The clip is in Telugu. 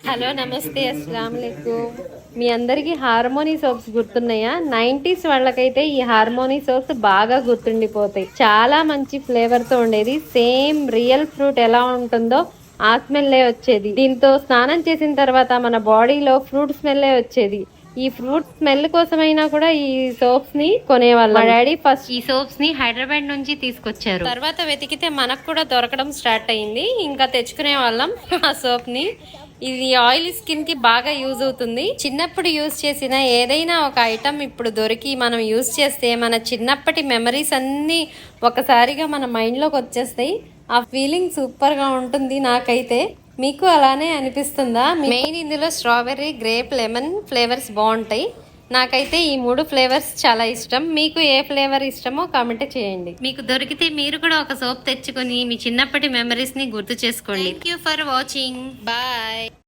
హలో నమస్తే అస్సలం వాలేకుమ్. మీ అందరికీ హార్మోనీ సోప్స్ గుర్తున్నాయా? 90s వాళ్ళకైతే ఈ హార్మోనీ సోప్స్ బాగా గుర్తుండిపోతాయి. చాలా మంచి ఫ్లేవర్ తో ఉండేది. సేమ్ రియల్ ఫ్రూట్ ఎలా ఉంటుందో ఆ స్మెల్లే వచ్చేది. దీంతో స్నానం చేసిన తర్వాత మన బాడీలో ఫ్రూట్ స్మెల్లే వచ్చేది. ఈ ఫ్రూట్ స్మెల్ కోసమైనా కూడా ఈ సోప్స్ ని కొనేవాళ్ళం. మా డాడీ ఫస్ట్ ఈ సోప్స్ ని హైదరాబాద్ నుంచి తీసుకొచ్చారు. తర్వాత వెతికితే మనకు కూడా దొరకడం స్టార్ట్ అయింది. ఇంకా తెచ్చుకునే వాళ్ళం ఆ సోప్ ని. ఇది ఆయిల్ స్కిన్ కి బాగా యూజ్ అవుతుంది. చిన్నప్పుడు యూజ్ చేసిన ఏదైనా ఒక ఐటమ్ ఇప్పుడు దొరికి మనం యూజ్ చేస్తే మన చిన్నప్పటి మెమరీస్ అన్ని ఒకసారిగా మన మైండ్ లోకి వచ్చేస్తాయి. ఆ ఫీలింగ్ సూపర్ గా ఉంటుంది. నాకైతే మీకు అలానే అనిపిస్తుందా? మెయిన్ ఇందులో స్ట్రాబెర్రీ, గ్రేప్, లెమన్ ఫ్లేవర్స్ బాగుంటాయి. నాకైతే ఈ 3 ఫ్లేవర్స్ చాలా ఇష్టం. మీకు ఏ ఫ్లేవర్ ఇష్టమో కామెంట్ చేయండి. మీకు దొరికితే మీరు కూడా ఒక సోప్ తెచ్చుకొని మీ చిన్నప్పటి మెమరీస్ ని గుర్తు చేసుకోండి. Thank you for watching. Bye.